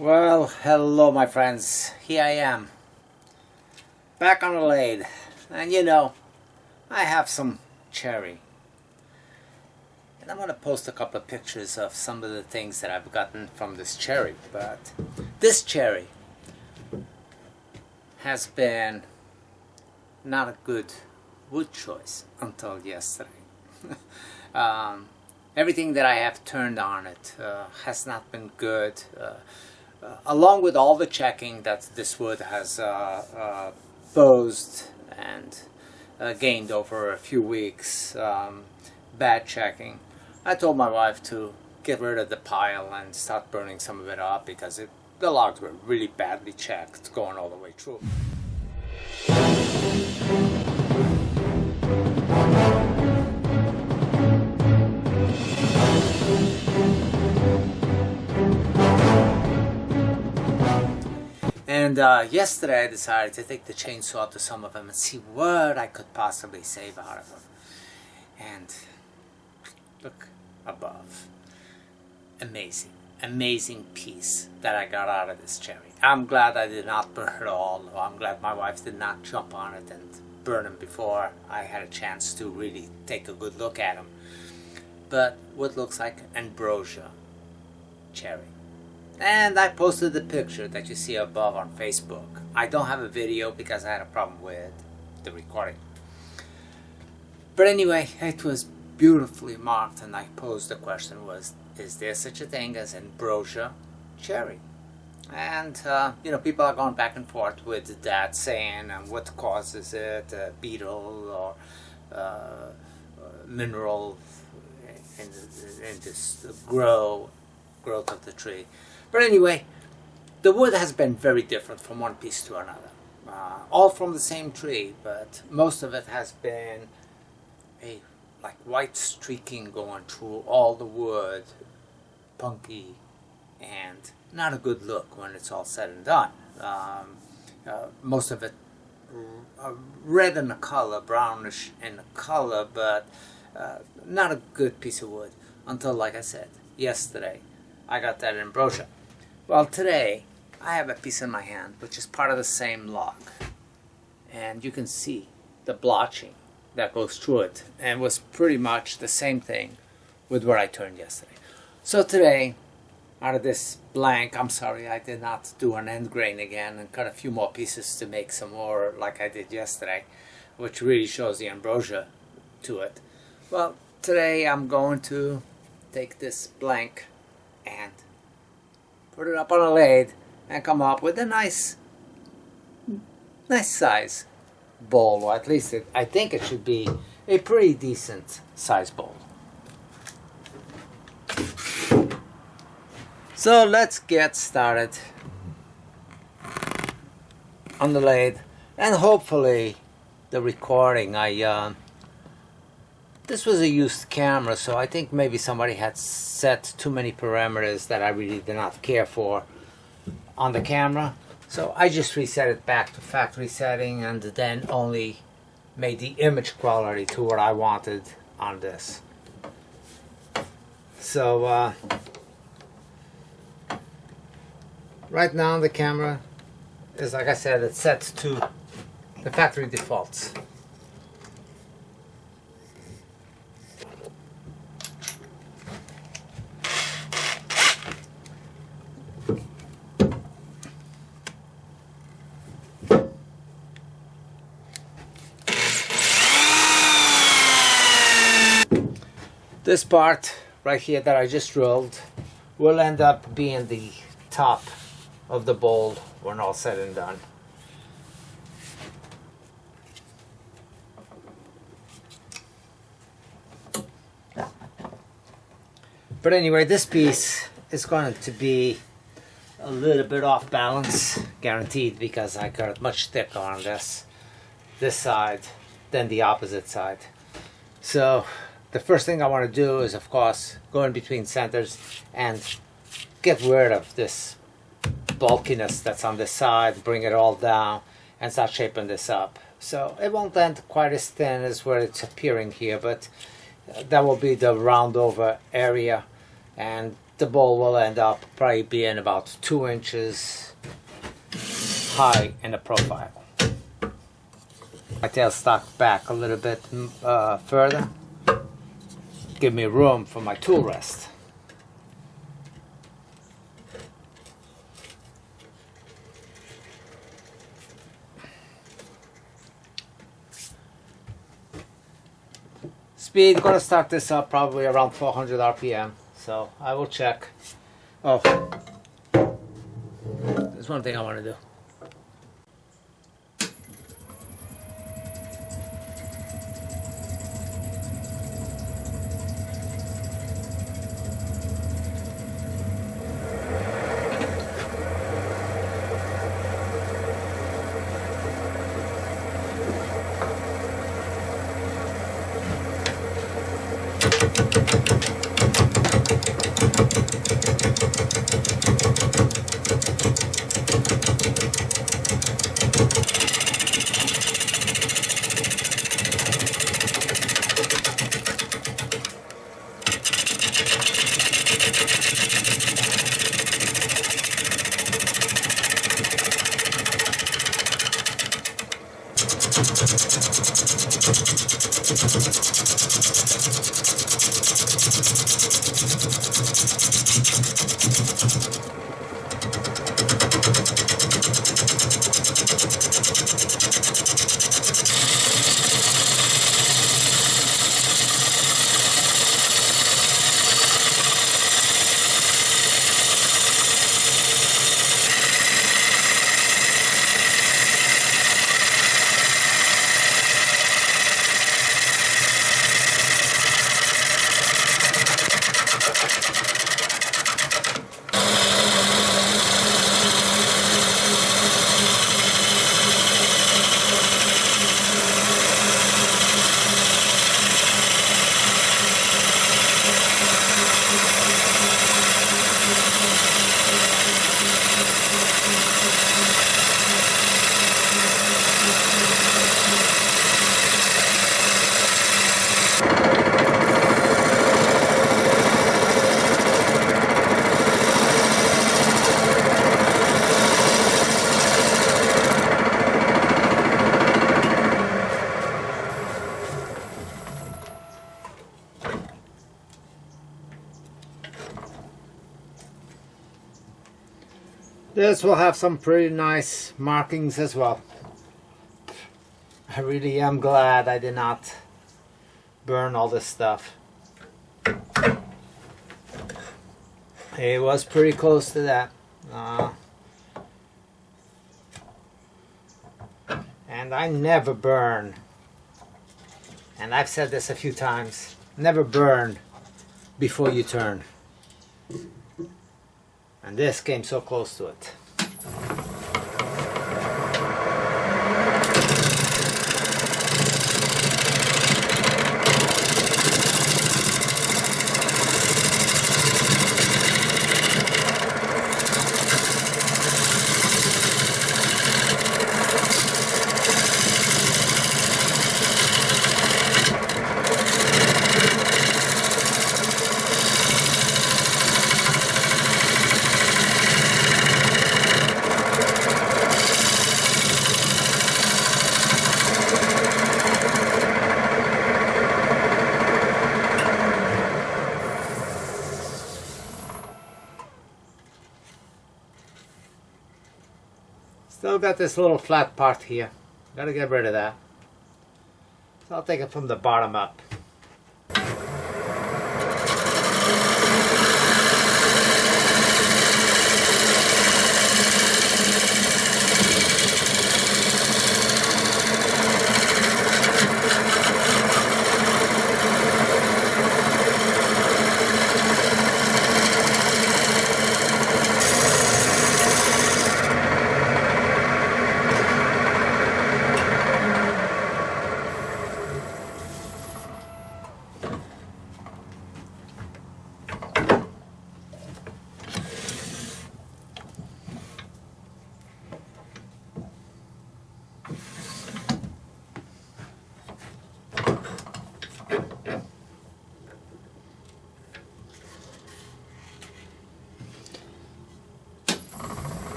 Well, hello my friends, here I am, back on the lathe, and I have some cherry, and I'm going to post a couple of pictures of some of the things that I've gotten from this cherry, but this cherry has been not a good wood choice until yesterday. Everything that I have turned on it has not been good. Along with all the checking that this wood has posed and gained over a few weeks, bad checking, I told my wife to get rid of the pile and start burning some of it up because the logs were really badly checked going all the way through. And yesterday I decided to take the chainsaw to some of them and see what I could possibly save out of them. And look above. Amazing, amazing piece that I got out of this cherry. I'm glad I did not burn it all. I'm glad my wife did not jump on it and burn them before I had a chance to really take a good look at them. But what looks like Ambrosia Cherry. And I posted the picture that you see above on Facebook. I don't have a video because I had a problem with the recording. But anyway, it was beautifully marked, and I posed the question is there such a thing as Ambrosia Cherry? And people are going back and forth with that, saying what causes it, a beetle or mineral in this growth of the tree. But anyway, the wood has been very different from one piece to another. All from the same tree, but most of it has been like white streaking going through all the wood, punky, and not a good look when it's all said and done. Most of it red in the color, brownish in the color, but not a good piece of wood until, like I said, yesterday I got that Ambrosia. Well, today I have a piece in my hand which is part of the same log, and you can see the blotching that goes through it, and was pretty much the same thing with what I turned yesterday. So today, out of this blank, I'm sorry I did not do an end grain again and cut a few more pieces to make some more like I did yesterday, which really shows the Ambrosia to it. Well, today I'm going to take this blank and put it up on a lathe and come up with a nice size bowl, or at least I think it should be a pretty decent size bowl. So let's get started on the lathe, and hopefully the recording, this was a used camera, so I think maybe somebody had set too many parameters that I really did not care for on the camera. So I just reset it back to factory setting and then only made the image quality to what I wanted on this. So right now the camera is, like I said, it's set to the factory defaults. This part right here that I just drilled will end up being the top of the bowl when all said and done. But anyway, this piece is going to be a little bit off balance, guaranteed, because I got it much thicker on this side than the opposite side. So the first thing I want to do is, of course, go in between centers and get rid of this bulkiness that's on this side, bring it all down, and start shaping this up. So it won't end quite as thin as where it's appearing here, but that will be the round over area, and the bowl will end up probably being about 2 inches high in the profile. My tailstock back a little bit further. Give me room for my tool rest. Speed, gonna start this up probably around 400 RPM, so I will check. Oh, there's one thing I want to do. This will have some pretty nice markings as well. I really am glad I did not burn all this stuff. It was pretty close to that. And I never burn. And I've said this a few times. Never burn before you turn. And this came so close to it. Still got this little flat part here. Gotta get rid of that. So I'll take it from the bottom up.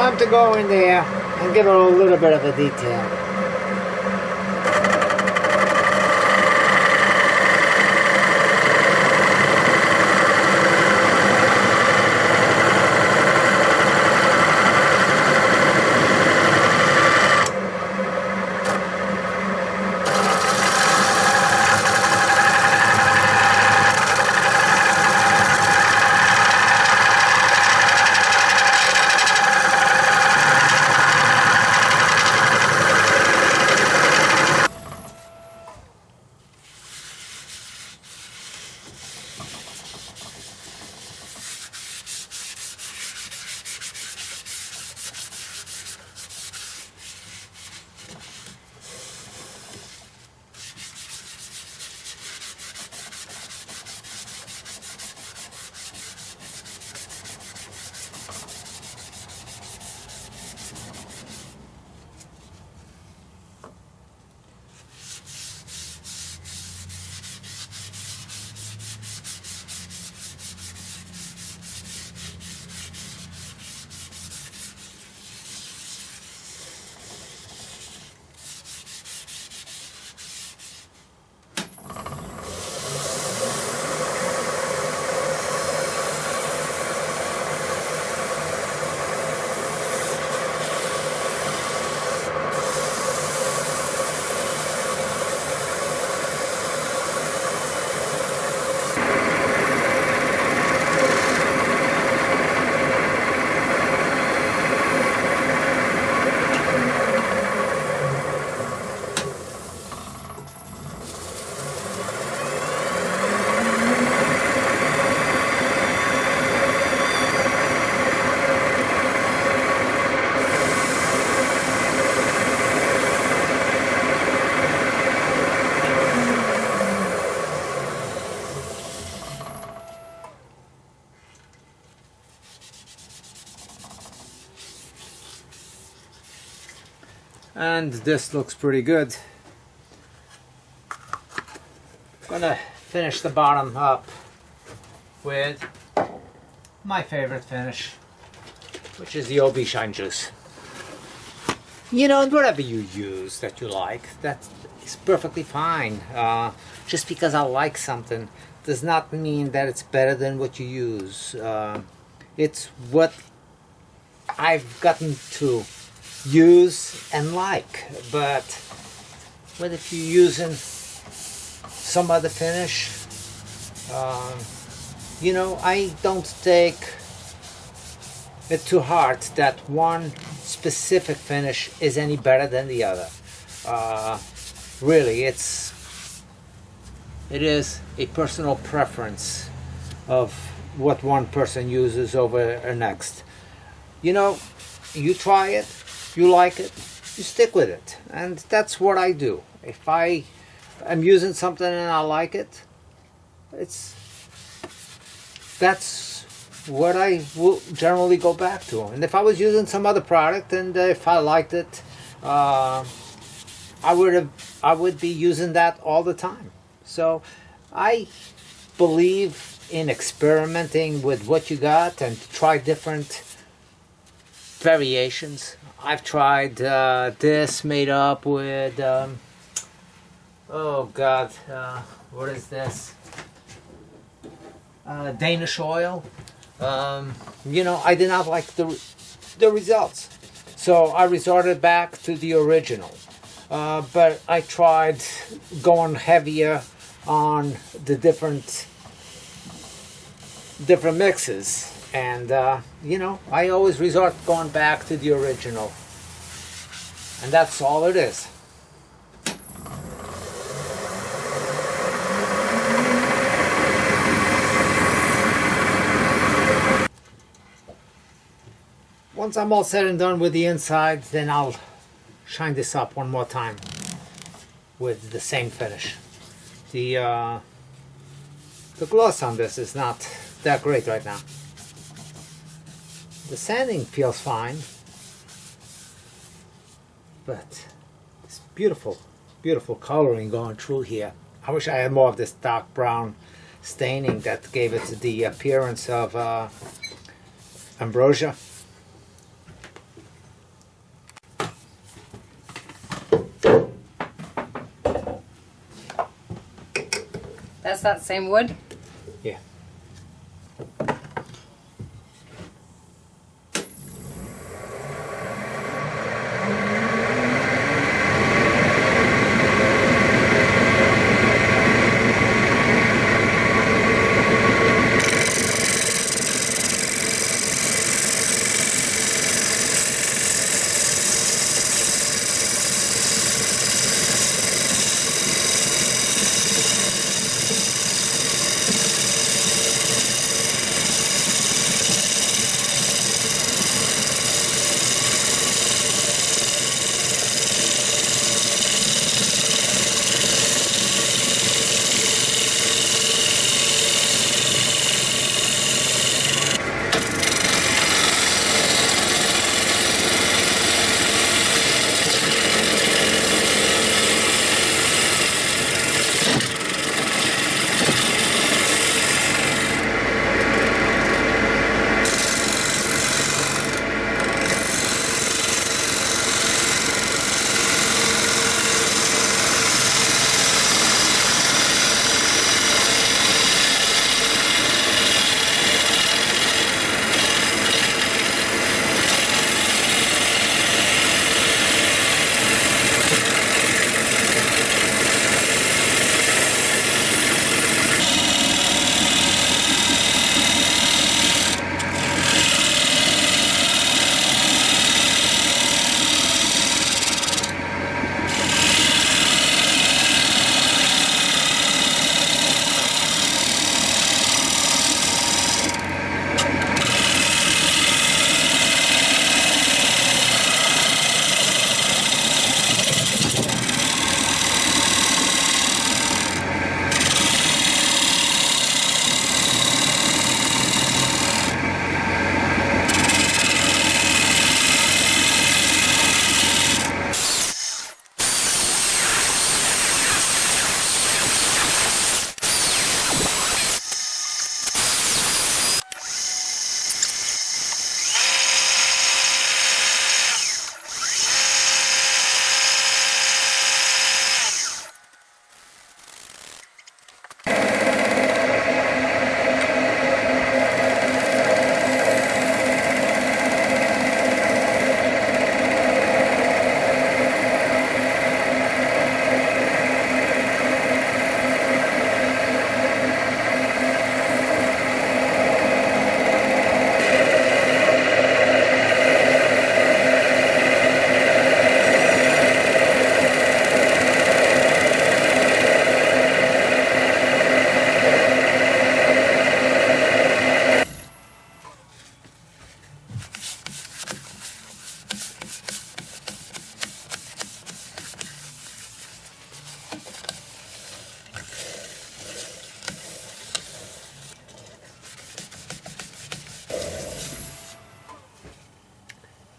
Time to go in there and give it a little bit of a detail. And this looks pretty good. Gonna finish the bottom up with my favorite finish, which is the OB Shine Juice. You know, whatever you use that you like, that is perfectly fine. Just because I like something does not mean that it's better than what you use. It's what I've gotten to use and like. But what if you're using some other finish? You know, I don't take it to heart that one specific finish is any better than the other. Really, it is a personal preference of what one person uses over the next. You know, you try it, you like it, you stick with it, and that's what I do. If I am using something and I like it, that's what I will generally go back to. And if I was using some other product and if I liked it, I would be using that all the time. So I believe in experimenting with what you got and try different variations. I've tried this made up with oh god, what is this? Danish oil. You know, I did not like the results, so I resorted back to the original. But I tried going heavier on the different mixes, and you know, I always resort going back to the original, and that's all it is. Once I'm all said and done with the inside, then I'll shine this up one more time with the same finish. The gloss on this is not that great right now. The sanding feels fine, but it's beautiful, beautiful coloring going through here. I wish I had more of this dark brown staining that gave it the appearance of ambrosia. That's that same wood? Yeah.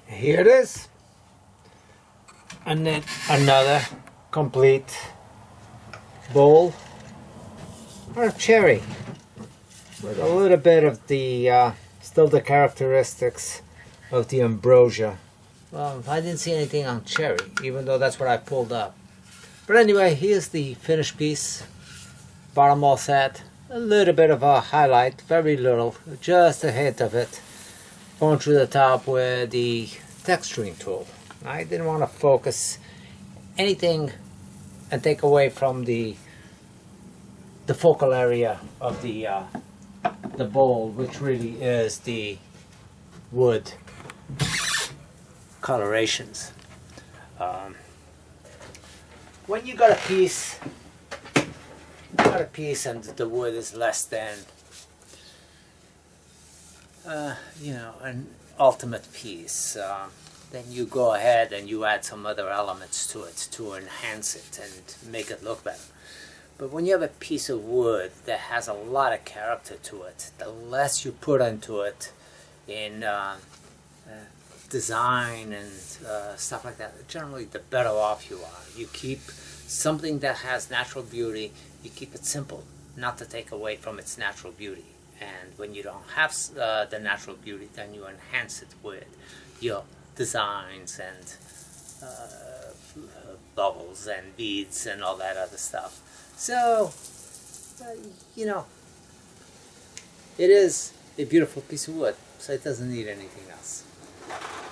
Here it is. And then another complete bowl of cherry with a little bit of the still the characteristics of the ambrosia. Well, I didn't see anything on cherry, even though that's what I pulled up. But anyway, here's the finished piece. Bottom all set. A little bit of a highlight, very little, just a hint of it, going through the top with the texturing tool. I didn't want to focus anything and take away from the focal area of the bowl, which really is the wood colorations. When you got a piece and the wood is less than an ultimate piece, then you go ahead and you add some other elements to it to enhance it and make it look better. But when you have a piece of wood that has a lot of character to it, the less you put into it in design and stuff like that, generally the better off you are. You keep something that has natural beauty, you keep it simple, not to take away from its natural beauty. And when you don't have the natural beauty, then you enhance it with your designs and bubbles and beads and all that other stuff. So you know, it is a beautiful piece of wood, so it doesn't need anything else.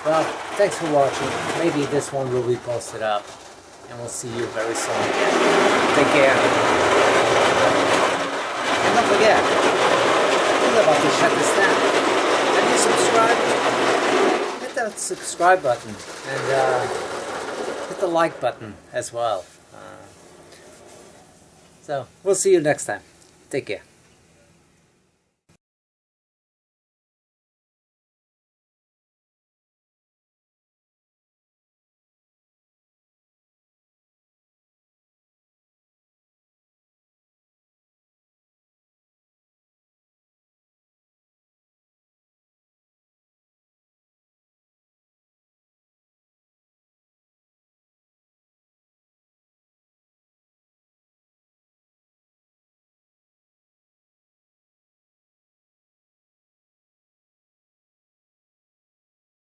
Well, thanks for watching. Maybe this one will be posted up, and we'll see you very soon again. Take care. And don't forget, we're about to shut this down. Have you subscribed? Hit that subscribe button, and hit the like button as well. So, we'll see you next time. Take care.